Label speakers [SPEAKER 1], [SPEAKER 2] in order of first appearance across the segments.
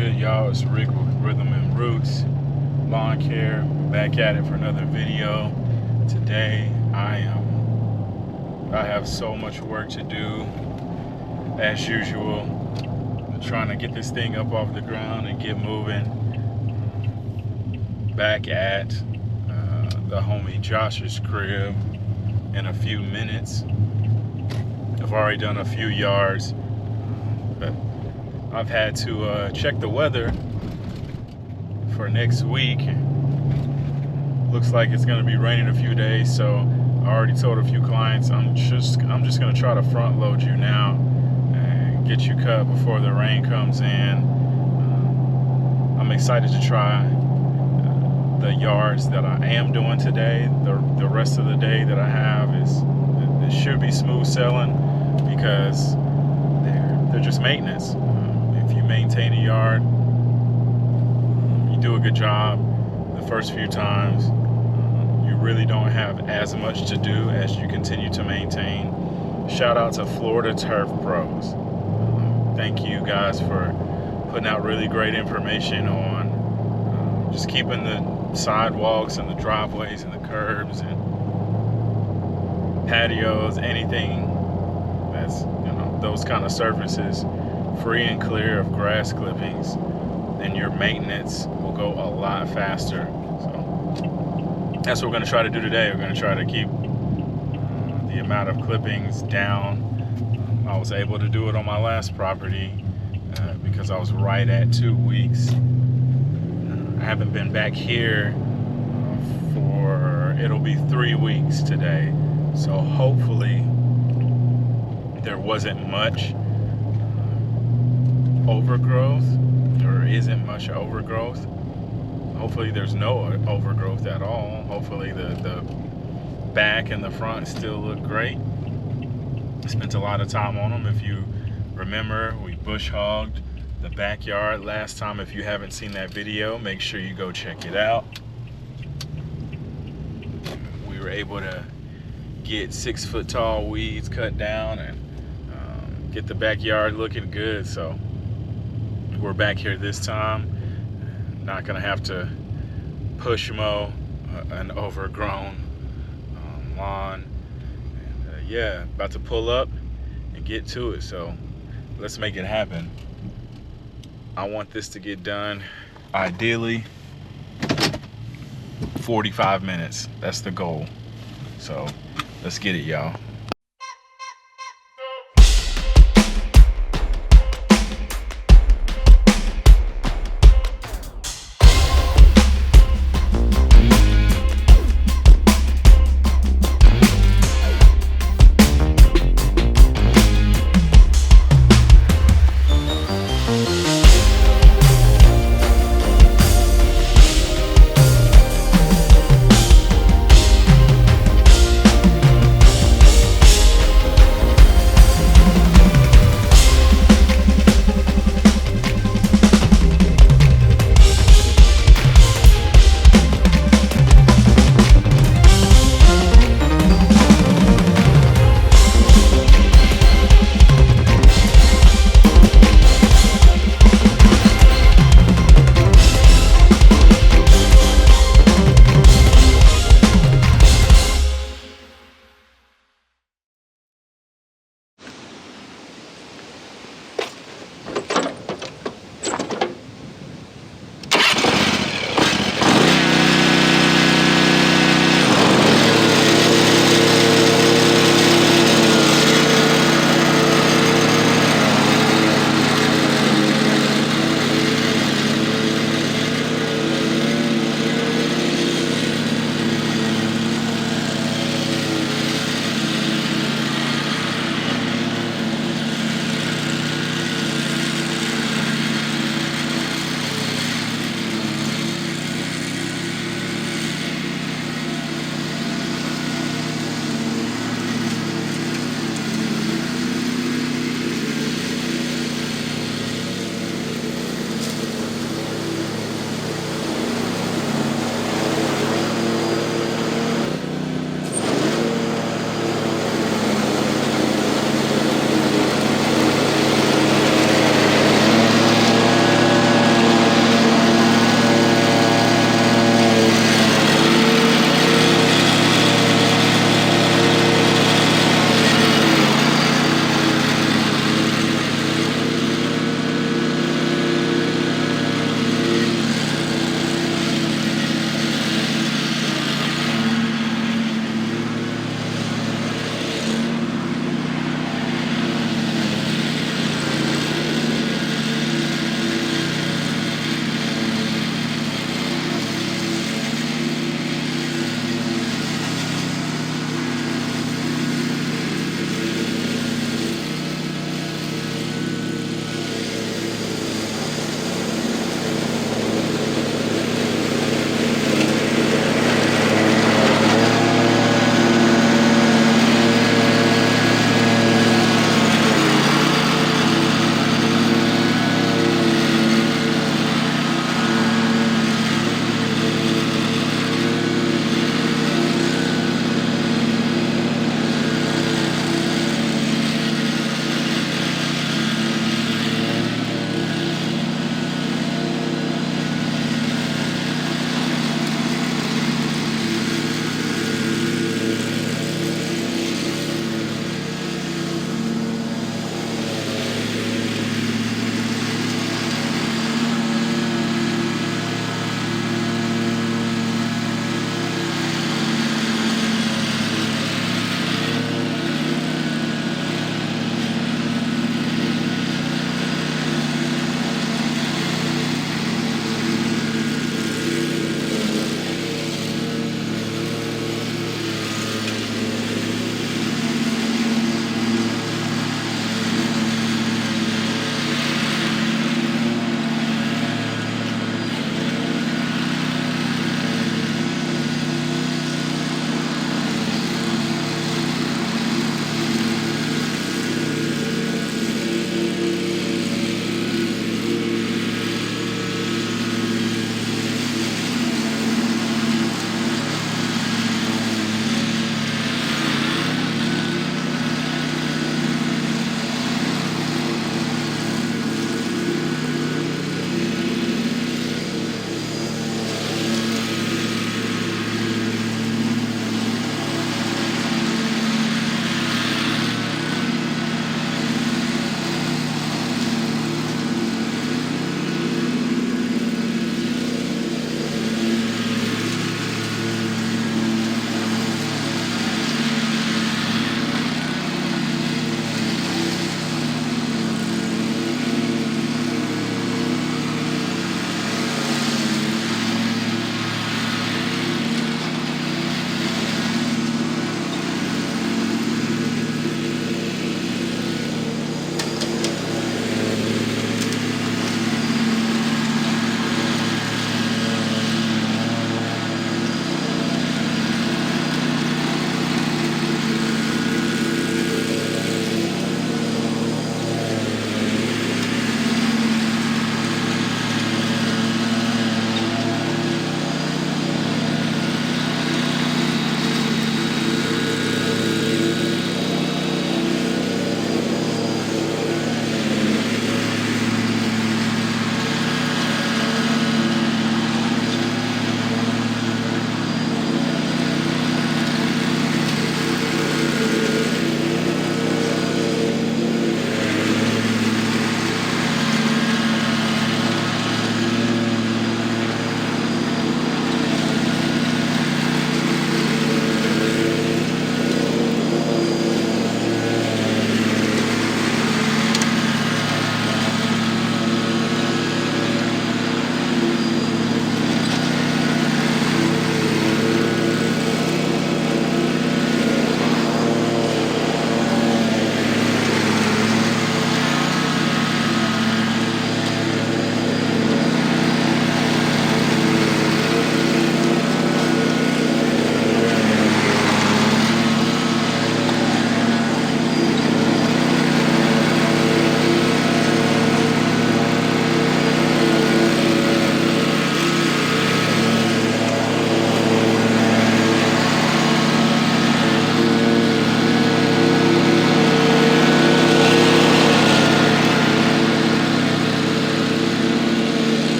[SPEAKER 1] good, y'all? It's Rick with Rhythm and Roots Lawncare. Back at it for another video. Today I have so much work to do as usual. I'm trying to get this thing up off the ground and get moving. Back at the homie Josh's crib in a few minutes. I've already done a few yards, but I've had to check the weather for next week. Looks like it's going to be raining a few days, so I already told a few clients I'm just going to try to front load you now and get you cut before the rain comes in. I'm excited to try the yards that I am doing today. The rest of the day that I have it should be smooth sailing because they're just maintenance. If you maintain a yard, you do a good job the first few times. You really don't have as much to do as you continue to maintain. Shout out to Florida Turf Pros. Thank you guys for putting out really great information on just keeping the sidewalks and the driveways and the curbs and patios, anything that's, those kind of surfaces free and clear of grass clippings, then your maintenance will go a lot faster. So that's what we're going to try to do today. We're going to try to keep the amount of clippings down. I was able to do it on my last property because I was right at 2 weeks. I haven't been back here for, it'll be 3 weeks today. So hopefully there wasn't much overgrowth, or isn't much overgrowth. Hopefully there's no overgrowth at all. Hopefully the back and the front still look great. Spent a lot of time on them. If you remember, we bush hogged the backyard last time. If you haven't seen that video, make sure you go check it out. We were able to get 6 foot tall weeds cut down and get the backyard looking good. So we're back here this time. Not gonna have to push mow an overgrown lawn. And, yeah, about to pull up and get to it. So let's make it happen. I want this to get done ideally 45 minutes. That's the goal. So let's get it, y'all.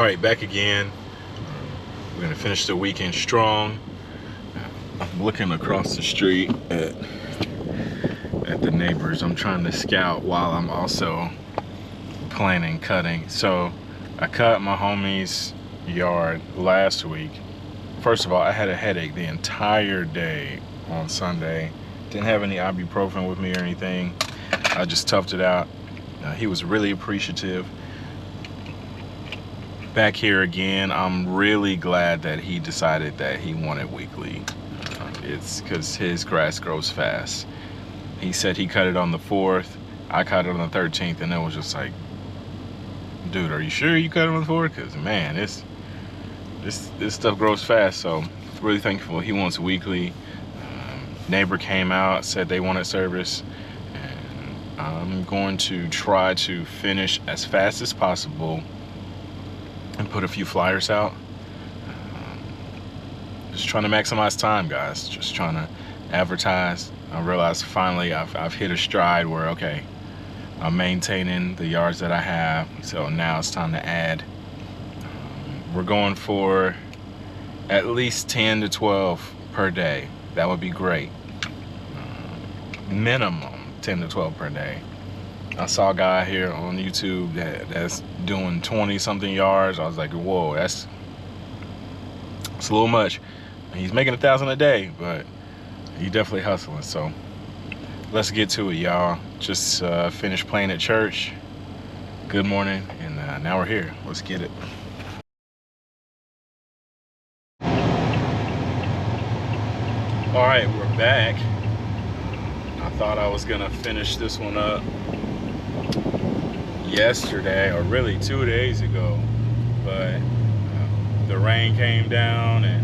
[SPEAKER 1] right, back again. We're gonna finish the weekend strong. I'm looking across the street at the neighbors. I'm trying to scout while I'm also planning cutting. So I cut my homie's yard last week. First of all, I had a headache the entire day on Sunday. Didn't have any ibuprofen with me or anything. I just toughed it out. He was really appreciative. Back here again, I'm really glad that he decided that he wanted weekly. It's because his grass grows fast. He said he cut it on the 4th. I cut it on the 13th, and it was just like, dude, are you sure you cut it on the 4th? Because man, this stuff grows fast. So really thankful he wants weekly. Neighbor came out, said they wanted service, and I'm going to try to finish as fast as possible and put a few flyers out. Just trying to maximize time, guys. Just trying to advertise. I realized finally I've hit a stride where, okay, I'm maintaining the yards that I have, so now it's time to add. We're going for at least 10 to 12 per day. That would be great. Minimum 10 to 12 per day. I saw a guy here on YouTube that's doing 20 something yards. I was like, whoa, it's a little much. He's making 1,000 a day, but he definitely hustling. So let's get to it, y'all. Just finished playing at church. Good morning, and now we're here. Let's get it. All right, we're back. I thought I was gonna finish this one up yesterday, or really 2 days ago, but the rain came down and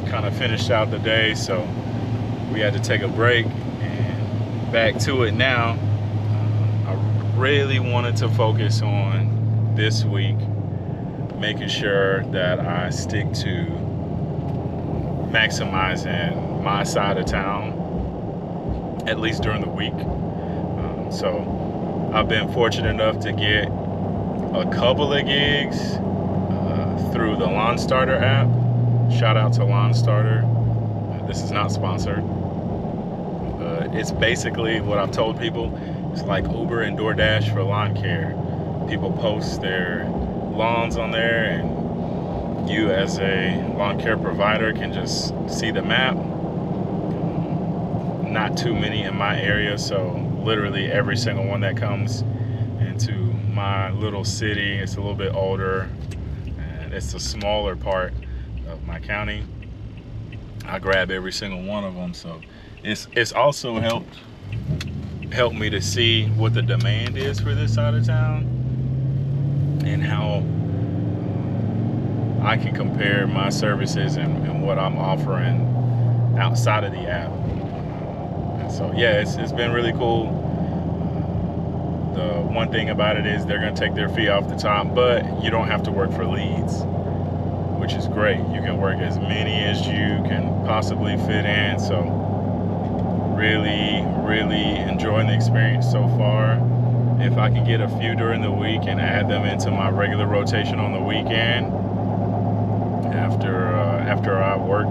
[SPEAKER 1] kind of finished out the day, so we had to take a break and back to it now. I really wanted to focus on this week, making sure that I stick to maximizing my side of town, at least during the week. So I've been fortunate enough to get a couple of gigs through the Lawn Starter app. Shout out to Lawn Starter. This is not sponsored. It's basically what I've told people. It's like Uber and DoorDash for lawn care. People post their lawns on there, and you as a lawn care provider can just see the map. Not too many in my area, so literally every single one that comes into my little city, it's a little bit older, and it's a smaller part of my county. I grab every single one of them, so it's also helped me to see what the demand is for this side of town and how I can compare my services and what I'm offering outside of the app. So yeah, it's been really cool. The one thing about it is they're gonna take their fee off the top, but you don't have to work for leads, which is great. You can work as many as you can possibly fit in. So really enjoying the experience so far. If I can get a few during the week and add them into my regular rotation on the weekend, after I work,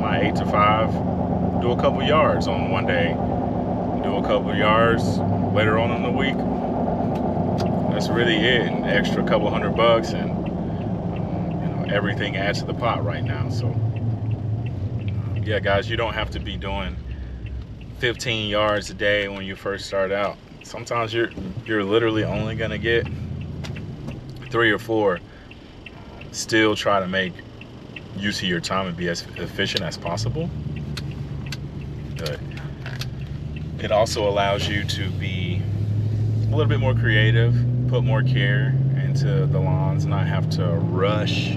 [SPEAKER 1] my 8 to 5, do a couple yards on one day, do a couple yards later on in the week. That's really it. An extra couple $100, and everything adds to the pot right now. So yeah, guys, you don't have to be doing 15 yards a day when you first start out. Sometimes you're literally only gonna get 3 or 4. Still try to make use of your time and be as efficient as possible. But it also allows you to be a little bit more creative, put more care into the lawns, not have to rush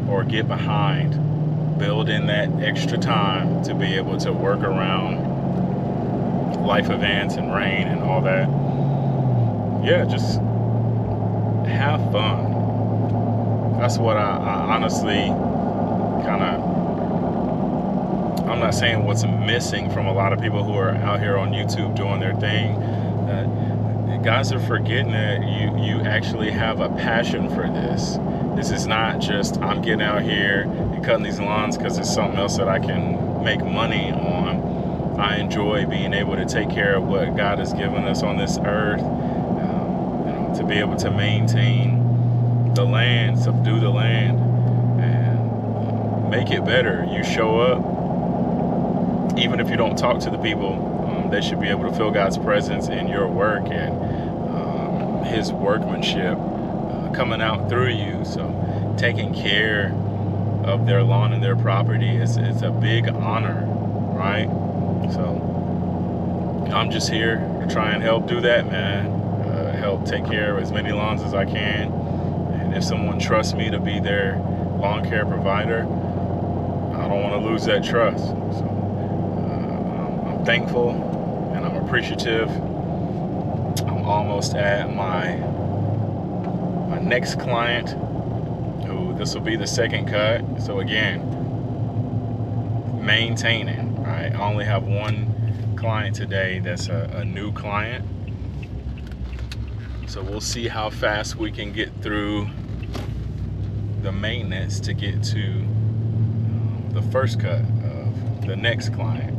[SPEAKER 1] or get behind. Build in that extra time to be able to work around life events and rain and all that. Yeah, just have fun. That's what I honestly kind of, I'm not saying what's missing from a lot of people who are out here on YouTube doing their thing. guys are forgetting that you actually have a passion for this. This is not just I'm getting out here and cutting these lawns because it's something else that I can make money on. I enjoy being able to take care of what God has given us on this earth, to be able to maintain the land, subdue the land, and make it better. You show up, even if you don't talk to the people, they should be able to feel God's presence in your work and His workmanship coming out through you. So taking care of their lawn and their property is a big honor, right? So I'm just here to try and help do that, man. Help take care of as many lawns as I can. And if someone trusts me to be their lawn care provider, I don't want to lose that trust. So I'm thankful and I'm appreciative. I'm almost at my next client, who this will be the second cut. So again, maintaining, right? I only have one client today that's a new client. So we'll see how fast we can get through the maintenance to get to the first cut of the next client.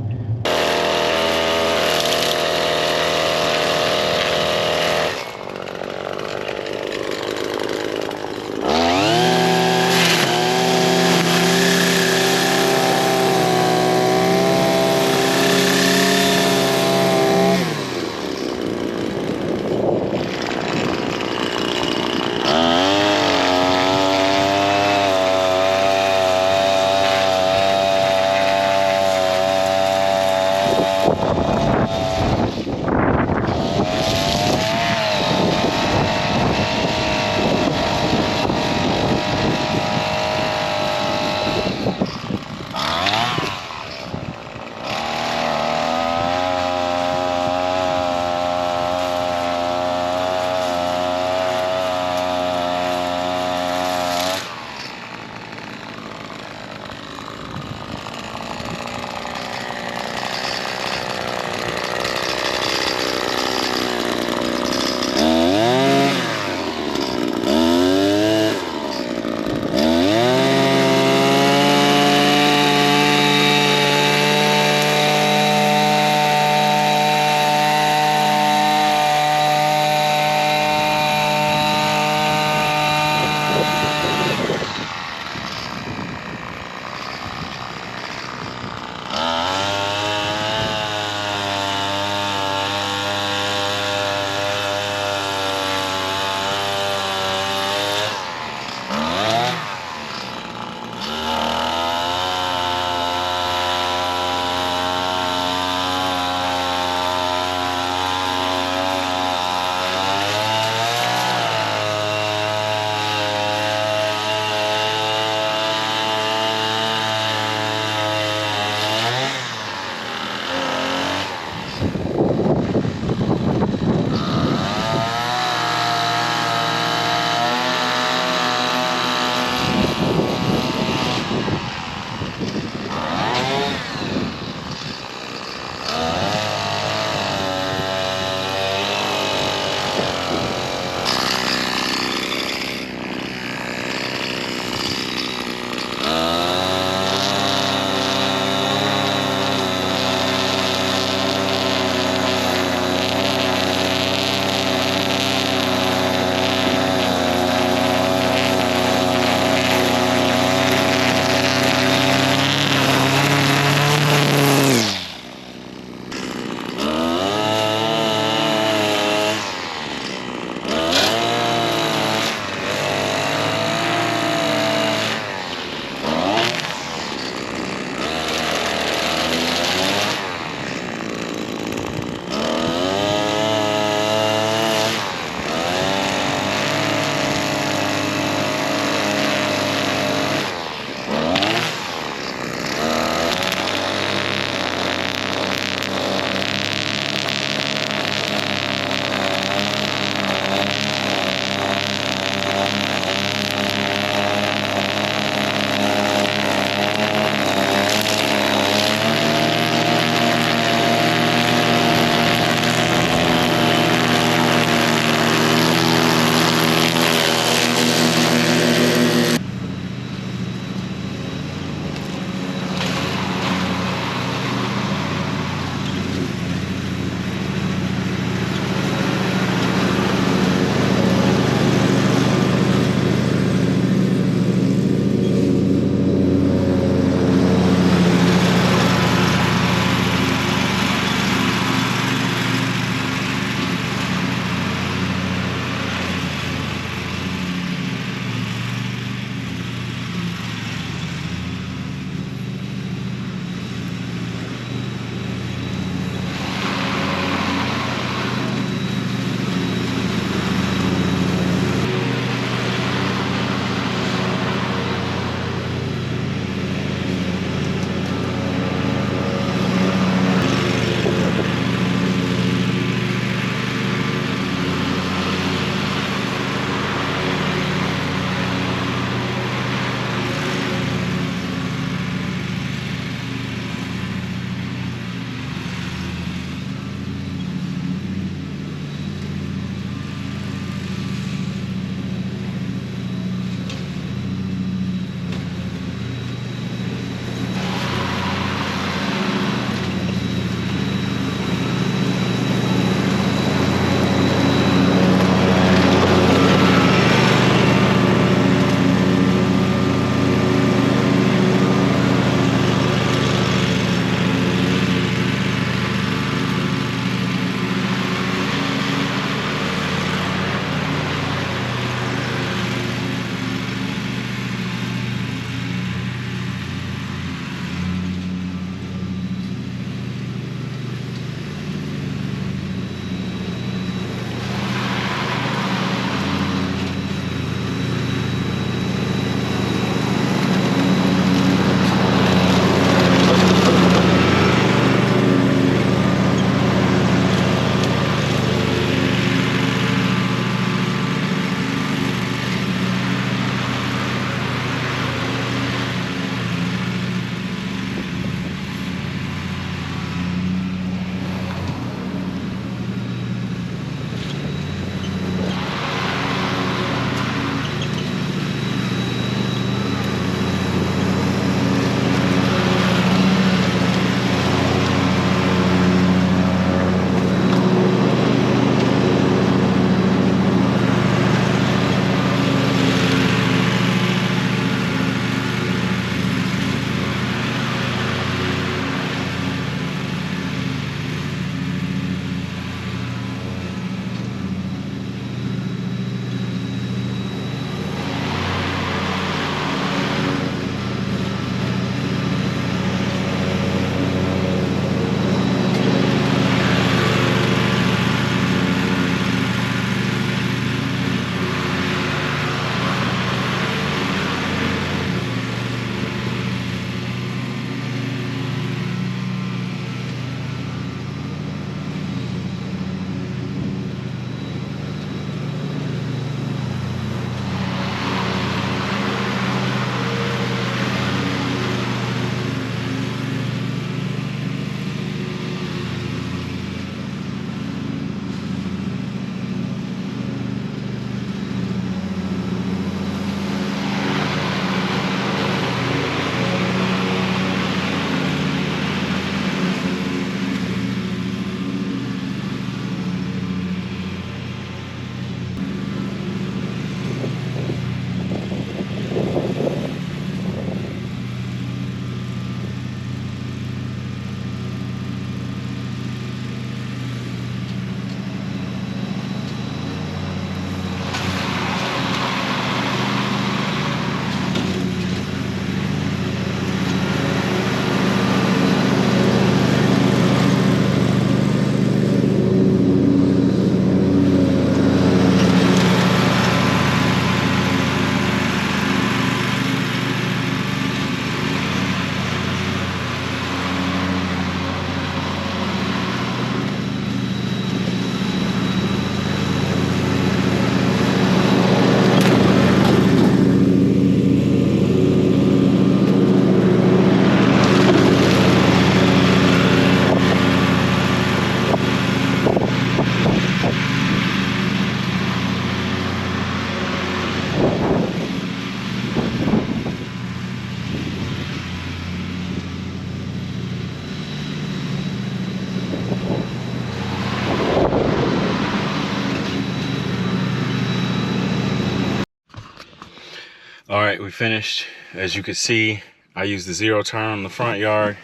[SPEAKER 1] we finished. As you can see, I used the 0 turn on the front yard,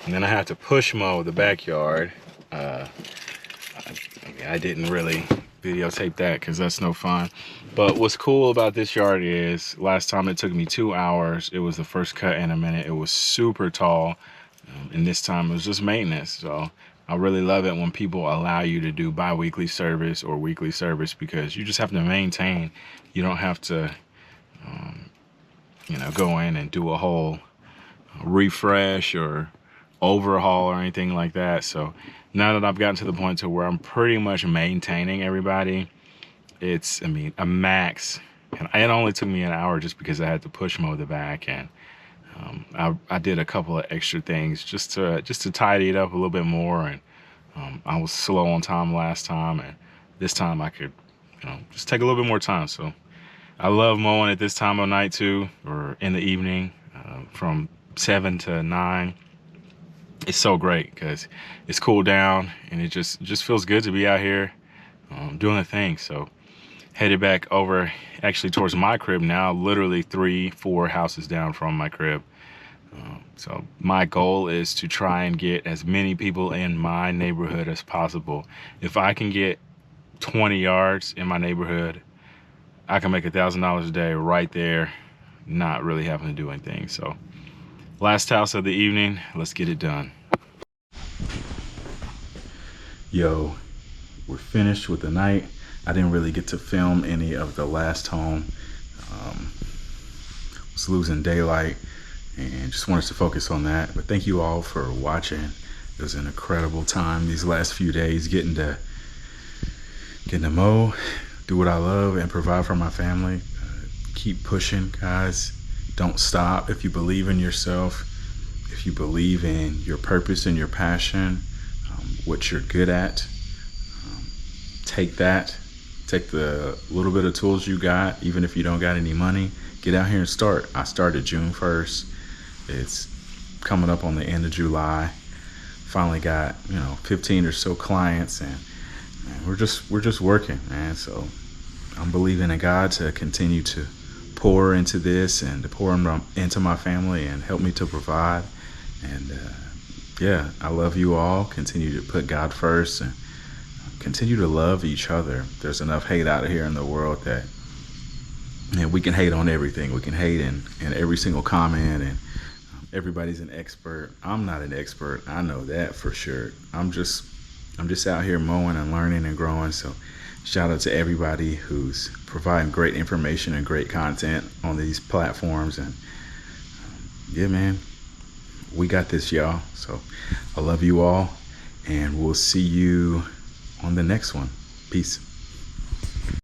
[SPEAKER 1] and then I have to push mow the backyard. I didn't really videotape that because that's no fun. But what's cool about this yard is last time it took me 2 hours. It was the first cut in a minute. It was super tall. And this time it was just maintenance. So I really love it when people allow you to do bi-weekly service or weekly service, because you just have to maintain. You don't have to, go in and do a whole refresh or overhaul or anything like that. So now that I've gotten to the point to where I'm pretty much maintaining everybody, it's, a max. And it only took me an hour just because I had to push mow the back, and I did a couple of extra things just to tidy it up a little bit more. And I was slow on time last time, and this time I could, just take a little bit more time. So I love mowing at this time of night too, or in the evening, from 7 to 9. It's so great because it's cooled down, and it just feels good to be out here doing the thing. So headed back over actually towards my crib now, literally 3-4 houses down from my crib. So my goal is to try and get as many people in my neighborhood as possible. If I can get 20 yards in my neighborhood, I can make $1,000 a day right there, not really having to do anything. So last house of the evening, let's get it done. Yo, we're finished with the night. I didn't really get to film any of the last home. Was losing daylight and just wanted to focus on that. But thank you all for watching. It was an incredible time these last few days, getting to mow, do what I love, and provide for my family. Keep pushing, guys. Don't stop. If you believe in yourself, if you believe in your purpose and your passion, what you're good at, take the little bit of tools you got, even if you don't got any money, get out here and start. I started June 1st. It's coming up on the end of July. Finally got 15 or so clients, and man, we're just working, man. So I'm believing in God to continue to pour into this and to pour into my family and help me to provide. And yeah, I love you all. Continue to put God first and continue to love each other. There's enough hate out here in the world that, we can hate on everything. We can hate in every single comment, and everybody's an expert. I'm not an expert. I know that for sure. I'm just out here mowing and learning and growing. So shout out to everybody who's providing great information and great content on these platforms. And yeah, man, we got this, y'all. So I love you all, and we'll see you on the next one. Peace.